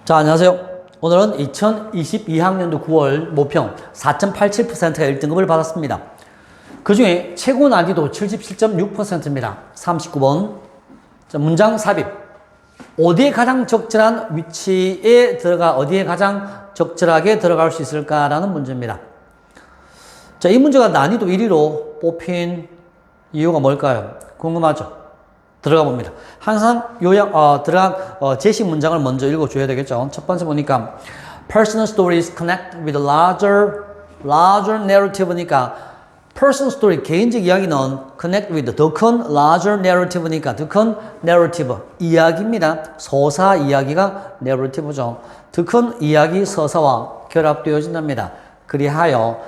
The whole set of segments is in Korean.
자, 안녕하세요. 오늘은 2022학년도 9월 모평 4.87%가 1등급을 받았습니다. 그 중에 최고 난이도 77.6%입니다. 39번. 자, 문장 삽입. 어디에 가장 적절한 위치에 어디에 가장 적절하게 들어갈 수 있을까라는 문제입니다. 자, 이 문제가 난이도 1위로 뽑힌 이유가 뭘까요? 궁금하죠? 들어가 봅니다. 항상 제시 문장을 먼저 읽어줘야 되겠죠. 첫 번째 보니까 personal stories connect with larger narrative니까 personal story, 개인적 이야기는 connect with 더 큰 larger narrative니까 더 큰 narrative, 이야기입니다. 서사 이야기가 narrative죠. 더 큰 이야기 서사와 결합되어진답니다. 그리하여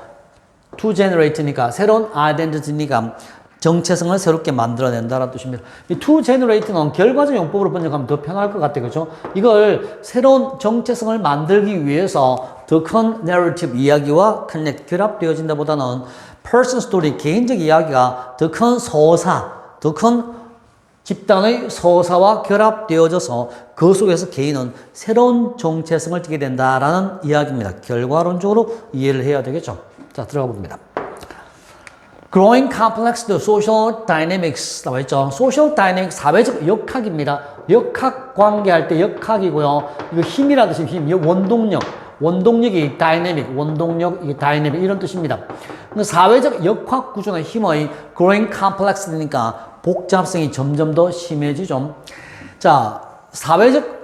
to generate니까 새로운 identity니까 정체성을 새롭게 만들어낸다라는 뜻입니다. 이 to generate는 결과적 용법으로 번역하면 더 편할 것 같아요. 그렇죠? 이걸 새로운 정체성을 만들기 위해서 더 큰 narrative 이야기와 connect, 결합되어진다 보다는 person story, 개인적 이야기가 더 큰 서사, 더 큰 집단의 서사와 결합되어져서 그 속에서 개인은 새로운 정체성을 띠게 된다라는 이야기입니다. 결과론적으로 이해를 해야 되겠죠. 자, 들어가 봅니다. Growing complex the social dynamics 나와 있죠. social dynamics 사회적 역학입니다. 역학 관계할 때 역학이고요. 이거 힘이라는 뜻이 힘, 원동력. 원동력이 dynamic, 원동력, dynamic 이런 뜻입니다. 사회적 역학 구조나 힘의 growing complex니까 복잡성이 점점 더 심해지죠. 자, 사회적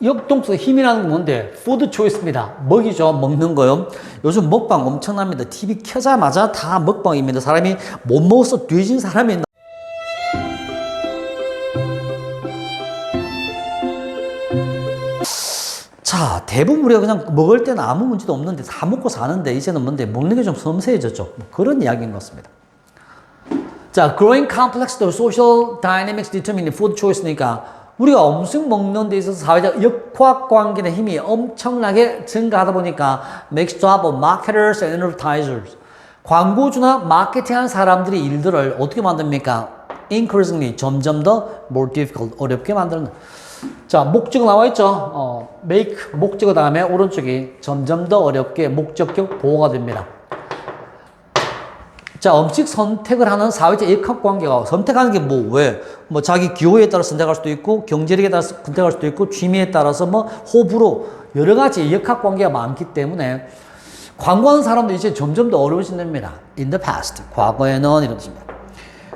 역동성 힘이라는 건 뭔데? 푸드 초이스입니다. 먹이죠. 먹는 거요. 요즘 먹방 엄청납니다. TV 켜자마자 다 먹방입니다. 사람이 못 먹어서 뒤진 사람이 있나? 자, 대부분 우리가 그냥 먹을 때는 아무 문제도 없는데 다 먹고 사는데 이제는 뭔데? 먹는 게 좀 섬세해졌죠. 뭐 그런 이야기인 것 같습니다. 자, growing complex the social dynamics determining food choice니까 우리가 음식 먹는 데 있어서 사회적 역학 관계의 힘이 엄청나게 증가하다 보니까 makes job of marketers and advertisers. 광고주나 마케팅하는 사람들이 일들을 어떻게 만듭니까? increasingly 점점 더 more difficult 어렵게 만드는. 자, 목적어 나와 있죠. make 목적어 다음에 오른쪽이 점점 더 어렵게 목적격 보호가 됩니다. 자, 음식 선택을 하는 사회적 역학 관계가 선택하는 게 왜? 자기 기호에 따라 선택할 수도 있고, 경제력에 따라서 선택할 수도 있고, 취미에 따라서 호불호, 여러 가지 역학 관계가 많기 때문에 광고하는 사람도 이제 점점 더 어려워진답니다. In the past. 과거에는 이런 뜻입니다.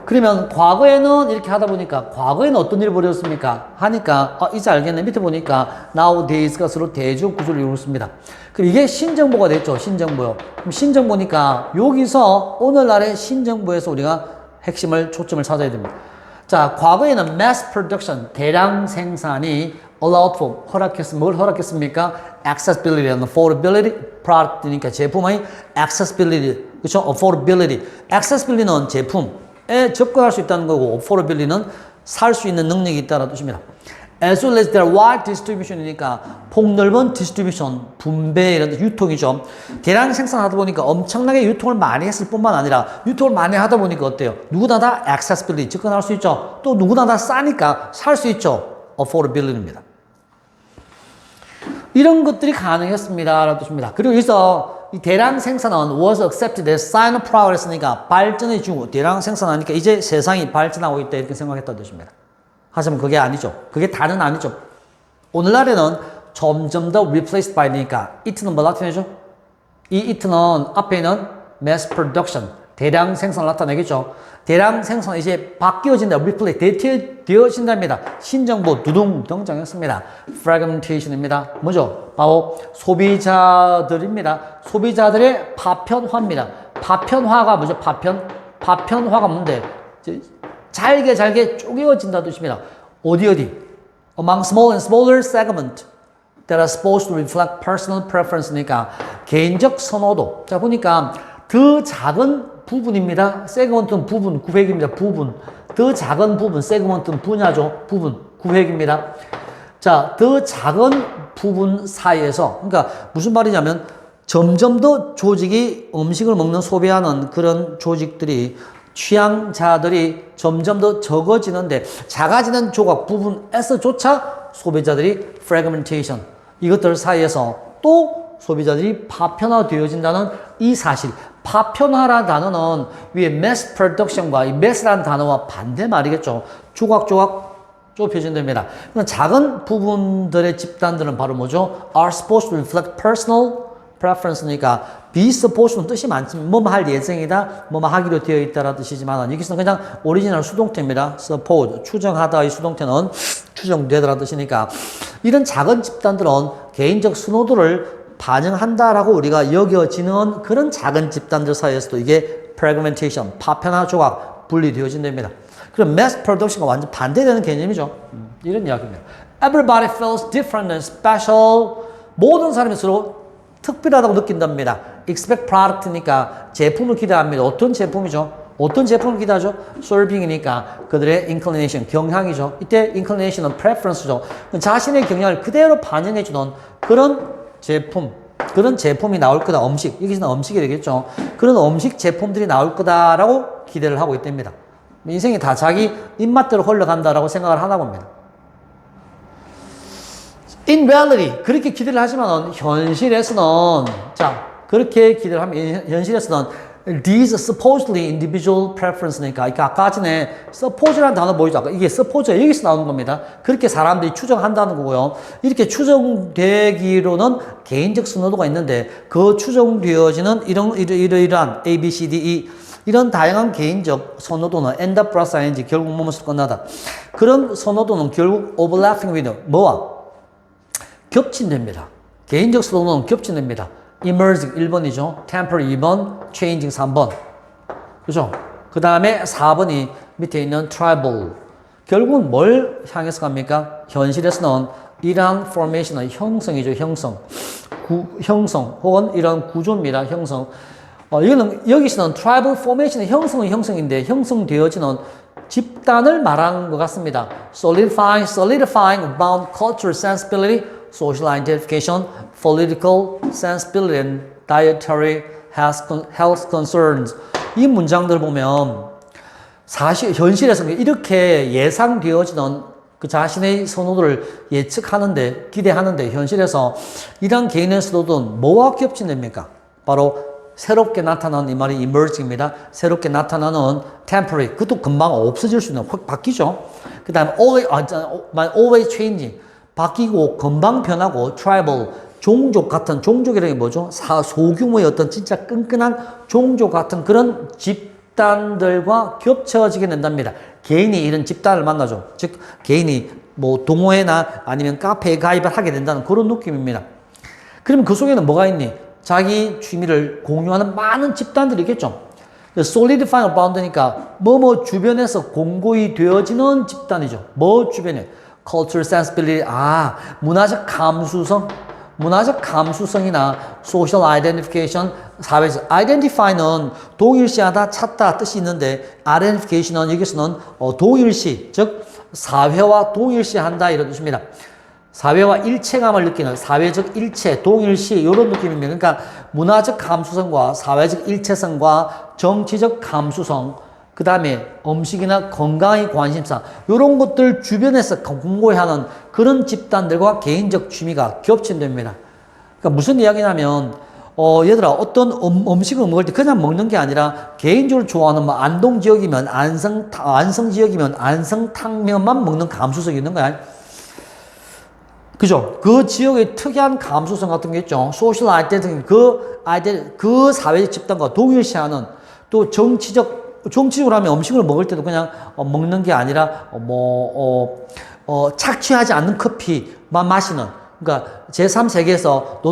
그러면 과거에는 이렇게 하다 보니까 과거에는 어떤 일이 벌어졌습니까? 하니까 이제 알겠네. 밑에 보니까 nowadays가 서로 대조 구조를 이루었습니다. 그럼 이게 신정보가 됐죠. 신정보요. 그럼 신정보니까 여기서 오늘날의 신정보에서 우리가 핵심을 초점을 찾아야 됩니다. 자, 과거에는 mass production 대량 생산이 allowed for 뭘 허락했습니까? accessibility and affordability product니까 제품의 accessibility 그렇죠? affordability accessibility는 제품에 접근할 수 있다는 거고 affordability는 살 수 있는 능력이 있다는 뜻입니다. As well as their wide distribution이니까 폭넓은 distribution, 분배 이런 유통이죠. 대량 생산하다 보니까 엄청나게 유통을 많이 했을 뿐만 아니라 유통을 많이 하다 보니까 어때요? 누구나 다 accessibility, 접근할 수 있죠. 또 누구나 다 싸니까 살 수 있죠. affordability입니다. 이런 것들이 가능했습니다. 라는 뜻입니다. 그리고 여기서 이 대량 생산은 was accepted as sign of progress니까 발전의 징후, 대량 생산하니까 이제 세상이 발전하고 있다 이렇게 생각했다는 뜻입니다. 하지만 그게 아니죠. 그게 다는 아니죠. 오늘날에는 점점 더 replaced by니까 it는 뭐 나타내죠? 이 it는 앞에 있는 mass production, 대량 생산을 나타내겠죠. 대량 생산은 이제 바뀌어진다, replace, 대체되어진답니다. 신정보 두둥 등장했습니다. fragmentation입니다. 뭐죠? 바로 소비자들입니다. 소비자들의 파편화입니다. 파편화가 뭐죠? 파편화가 뭔데? 잘게 쪼개어진다는 뜻입니다. 어디? Among small and smaller segment that are supposed to reflect personal preference니까 개인적 선호도. 자, 보니까 더 작은 부분입니다. segment는 부분, 구획입니다. 부분. 더 작은 부분, segment는 분야죠. 부분, 구획입니다. 자, 더 작은 부분 사이에서, 그러니까 무슨 말이냐면 점점 더 조직이 음식을 먹는 소비하는 그런 조직들이 취향자들이 점점 더 적어지는데 작아지는 조각 부분에서조차 소비자들이 fragmentation 이것들 사이에서 또 소비자들이 파편화되어진다는 이 사실. 파편화라는 단어는 위에 mass production과 이 mass라는 단어와 반대말이겠죠. 조각조각 좁혀진답니다. 작은 부분들의 집단들은 바로 뭐죠? are supposed to reflect personal preference니까 be supposed는 뜻이 많지만 뭐뭐 할 예정이다, 뭐뭐 하기로 되어 있다라는 뜻이지만 여기서는 그냥 오리지널 수동태입니다. suppose, 추정하다의 수동태는 추정되다라는 뜻이니까 이런 작은 집단들은 개인적 선호도를 반영한다라고 우리가 여겨지는 그런 작은 집단들 사이에서도 이게 fragmentation, 파편화 조각 분리되어진답니다. 그럼 mass production과 완전 반대되는 개념이죠. 이런 이야기입니다. Everybody feels different and special. 모든 사람이 서로 특별하다고 느낀답니다. Expect product니까 제품을 기대합니다. 어떤 제품이죠? 어떤 제품을 기대하죠? Serving이니까 그들의 inclination, 경향이죠. 이때 inclination은 preference죠. 자신의 경향을 그대로 반영해주는 그런 제품, 그런 제품이 나올 거다. 음식, 여기서는 음식이 되겠죠. 그런 음식 제품들이 나올 거다라고 기대를 하고 있답니다. 인생이 다 자기 입맛대로 흘러간다라고 생각을 하나 봅니다. In reality, 그렇게 기대를 하지만 현실에서는, 자, 그렇게 기대를 하면 현실에서는 these supposedly individual preference니까, 그러니까 아까 전에 suppose라는 단어 보이죠? 아까 이게 suppose 여기서 나오는 겁니다. 그렇게 사람들이 추정한다는 거고요. 이렇게 추정되기로는 개인적 선호도가 있는데 그 추정되어지는 이러한 A, B, C, D, E 이런 다양한 개인적 선호도는 end up plus ing 결국 뭐뭐서 끝나다. 그런 선호도는 결국 overlapping with 뭐와? 겹친답니다. 개인적 선호도는 겹친답니다. emerging 1번이죠. temporary 2번, changing 3번. 그죠? 그 다음에 4번이 밑에 있는 tribal. 결국은 뭘 향해서 갑니까? 현실에서는 이러한 formation은 형성이죠. 형성. 형성 혹은 이런 구조입니다. 형성. 이거는 여기서는 tribal formation의 형성은 형성인데 형성되어지는 집단을 말하는 것 같습니다. solidifying bound cultural sensibility, social identification, political sensibility, and dietary health concerns. 이 문장들 보면 사실 현실에서는 이렇게 예상되어지는 그 자신의 선호도를 예측하는데 기대하는데 현실에서 이런 개인의 선호도는 뭐와 겹친답니까? 바로 새롭게 나타나는 이 말이 emerging입니다. 새롭게 나타나는 temporary, 그것도 금방 없어질 수 있는, 확 바뀌죠. 그 다음에 always changing, 바뀌고 금방 변하고 tribal, 종족 같은, 종족이라는 게 뭐죠? 소규모의 어떤 진짜 끈끈한 종족 같은 그런 집단들과 겹쳐지게 된답니다. 개인이 이런 집단을 만나죠. 즉 개인이 뭐 동호회나 아니면 카페에 가입을 하게 된다는 그런 느낌입니다. 그러면 그 속에는 뭐가 있니? 자기 취미를 공유하는 많은 집단들이 있겠죠. solidifying bound니까 뭐뭐 주변에서 공고히 되어지는 집단이죠. 뭐 주변에? cultural sensibility, 문화적 감수성이나 social identification, 사회적 identify는 동일시하다, 찾다 뜻이 있는데 identification은 여기서는 동일시, 즉 사회와 동일시한다 이런 뜻입니다. 사회와 일체감을 느끼는 사회적 일체, 동일시 이런 느낌입니다. 그러니까 문화적 감수성과 사회적 일체성과 정치적 감수성, 그 다음에 음식이나 건강의 관심사 이런 것들 주변에서 공고해하는 그런 집단들과 개인적 취미가 겹친답니다. 그러니까 무슨 이야기냐면 얘들아 어떤 음식을 먹을 때 그냥 먹는 게 아니라 개인적으로 좋아하는 뭐 안동 지역이면 안성 지역이면 안성탕면만 먹는 감수성이 있는 거야. 그죠? 그 지역의 특이한 감수성 같은 게 있죠. 소셜 아이덴티티, 그 사회적 집단과 동일시하는 또 정치적으로 하면 음식을 먹을 때도 그냥 먹는 게 아니라 착취하지 않는 커피만 마시는, 그러니까 제3세계에서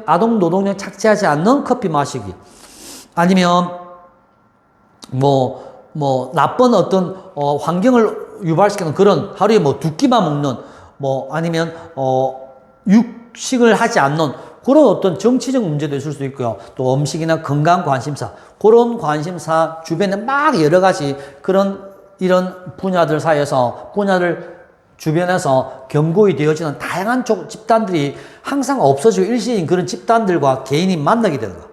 아동 노동력 착취하지 않는 커피 마시기, 아니면 나쁜 어떤 환경을 유발시키는 그런 하루에 두 끼만 먹는 아니면 육식을 하지 않는 그런 어떤 정치적 문제도 있을 수 있고요. 또 음식이나 건강 관심사, 그런 관심사 주변에 막 여러 가지 이런 분야들 사이에서, 분야를 주변에서 견고히 되어지는 다양한 집단들이 항상 없어지고 일시인 그런 집단들과 개인이 만나게 되는 거.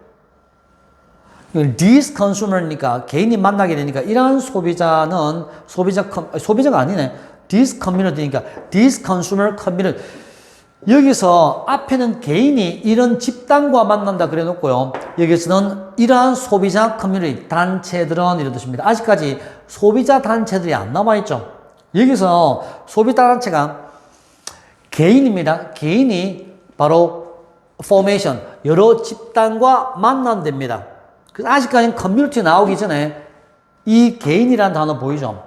This consumer니까 개인이 만나게 되니까 이러한 소비자가 아니네. This community니까 this consumer community, 여기서 앞에는 개인이 이런 집단과 만난다 그래 놓고요. 여기서는 이러한 소비자 커뮤니티 단체들은 이런 뜻입니다. 아직까지 소비자 단체들이 안 나와 있죠. 여기서 소비자 단체가 개인입니다. 개인이 바로 포메이션, 여러 집단과 만난답니다. 그래서 아직까지는 커뮤니티 나오기 전에 이 개인이라는 단어 보이죠?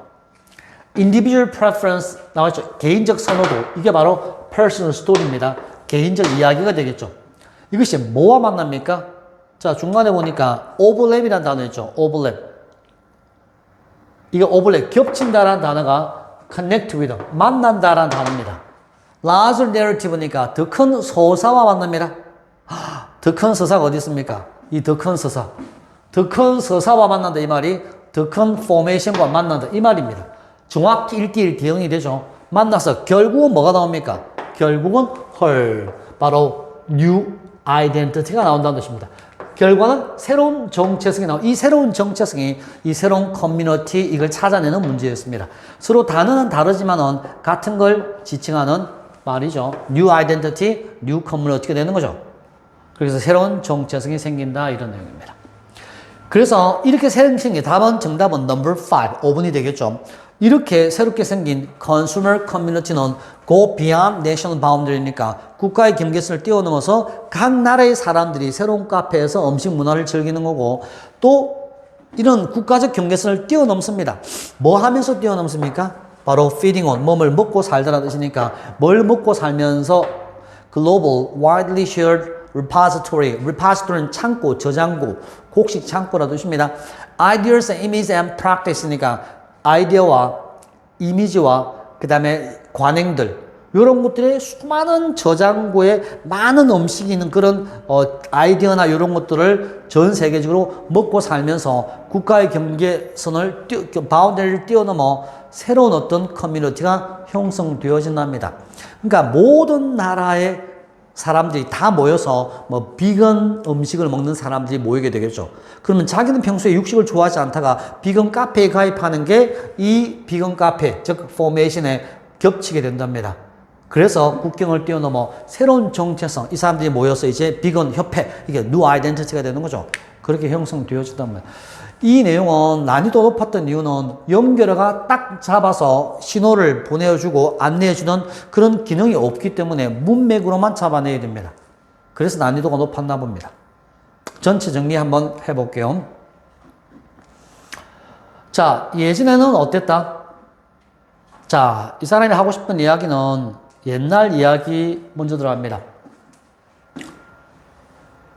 individual preference 나왔죠? 개인적 선호도. 이게 바로 personal story입니다. 개인적 이야기가 되겠죠. 이것이 뭐와 만납니까? 자, 중간에 보니까 overlap이라는 단어 있죠? overlap. 이거 overlap, 겹친다라는 단어가 connect with, 만난다라는 단어입니다. larger narrative니까 더 큰 서사와 만납니다. 더 큰 서사가 어디 있습니까? 이 더 큰 서사. 더 큰 서사와 만난다 이 말이 더 큰 포메이션과 만난다 이 말입니다. 정확히 1대1 대응이 되죠. 만나서 결국은 뭐가 나옵니까? 결국은 바로 new identity가 나온다는 뜻입니다. 결과는 새로운 정체성이 나오. 이 새로운 정체성이 이 새로운 커뮤니티 이걸 찾아내는 문제였습니다. 서로 단어는 다르지만은 같은 걸 지칭하는 말이죠. new identity, new community가 되는 거죠. 그래서 새로운 정체성이 생긴다 이런 내용입니다. 그래서 이렇게 새롭게 생긴 답은 정답은 number 5, 5번이 되겠죠. 이렇게 새롭게 생긴 consumer community는 go beyond national boundary니까 국가의 경계선을 뛰어넘어서 각 나라의 사람들이 새로운 카페에서 음식 문화를 즐기는 거고 또 이런 국가적 경계선을 뛰어넘습니다. 뭐 하면서 뛰어넘습니까? 바로 feeding on, 몸을 먹고 살다라는 뜻이니까 뭘 먹고 살면서 global, widely shared repository는 창고, 저장고, 곡식 창고라는 뜻입니다. ideas, image and practice니까 아이디어와 이미지와 그 다음에 관행들 이런 것들의 수많은 저장고에 많은 음식이 있는 그런 아이디어나 이런 것들을 전 세계적으로 먹고 살면서 국가의 경계선을 바운더리를 뛰어넘어 새로운 어떤 커뮤니티가 형성되어진답니다. 그러니까 모든 나라의 사람들이 다 모여서 뭐 비건 음식을 먹는 사람들이 모이게 되겠죠. 그러면 자기는 평소에 육식을 좋아하지 않다가 비건 카페에 가입하는 게 이 비건 카페, 즉 포메이션에 겹치게 된답니다. 그래서 국경을 뛰어넘어 새로운 정체성, 이 사람들이 모여서 이제 비건 협회, 이게 뉴 아이덴티티가 되는 거죠. 그렇게 형성되어진답니다. 이 내용은 난이도 높았던 이유는 연결어가 딱 잡아서 신호를 보내주고 안내해주는 그런 기능이 없기 때문에 문맥으로만 잡아내야 됩니다. 그래서 난이도가 높았나 봅니다. 전체 정리 한번 해볼게요. 자, 예전에는 어땠다? 자, 이 사람이 하고 싶은 이야기는 옛날 이야기 먼저 들어갑니다.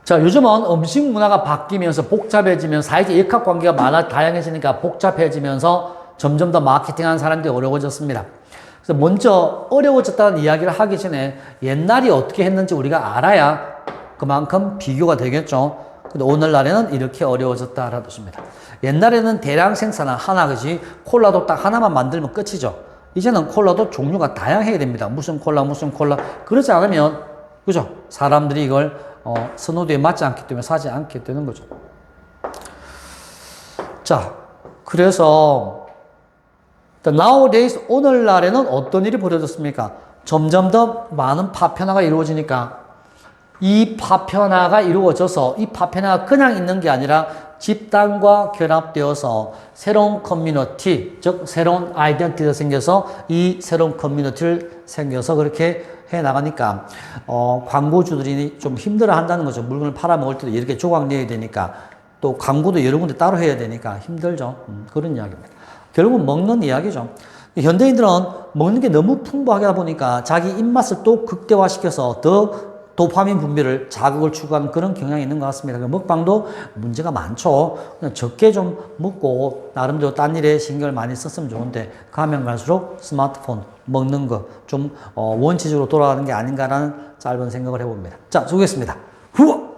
자, 요즘은 음식 문화가 바뀌면서 복잡해지면서 사회적 역학관계가 다양해지니까 복잡해지면서 점점 더 마케팅하는 사람들이 어려워졌습니다. 그래서 먼저 어려워졌다는 이야기를 하기 전에 옛날이 어떻게 했는지 우리가 알아야 그만큼 비교가 되겠죠. 근데 오늘날에는 이렇게 어려워졌다라는 뜻입니다. 옛날에는 대량 생산한 하나, 그지? 콜라도 딱 하나만 만들면 끝이죠. 이제는 콜라도 종류가 다양해야 됩니다. 무슨 콜라. 그러지 않으면, 그죠? 사람들이 이걸 선호도에 맞지 않기 때문에 사지 않게 되는 거죠. 자, 그래서 nowadays 오늘날에는 어떤 일이 벌어졌습니까? 점점 더 많은 파편화가 이루어지니까 이 파편화가 이루어져서 이 파편화가 그냥 있는 게 아니라 집단과 결합되어서 새로운 커뮤니티, 즉 새로운 아이덴티티가 생겨서 이 새로운 커뮤니티를 생겨서 그렇게 해 나가니까 광고주들이 좀 힘들어 한다는 거죠. 물건을 팔아먹을 때도 이렇게 조각 내야 되니까 또 광고도 여러 군데 따로 해야 되니까 힘들죠. 그런 이야기입니다. 결국은 먹는 이야기죠. 현대인들은 먹는 게 너무 풍부하게 하다 보니까 자기 입맛을 또 극대화시켜서 더 도파민 분비를 자극을 추구하는 그런 경향이 있는 것 같습니다. 먹방도 문제가 많죠. 그냥 적게 좀 먹고 나름대로 딴 일에 신경을 많이 썼으면 좋은데 가면 갈수록 스마트폰 먹는 거 좀 원칙적으로 돌아가는 게 아닌가라는 짧은 생각을 해봅니다. 자, 수고했습니다. 후원!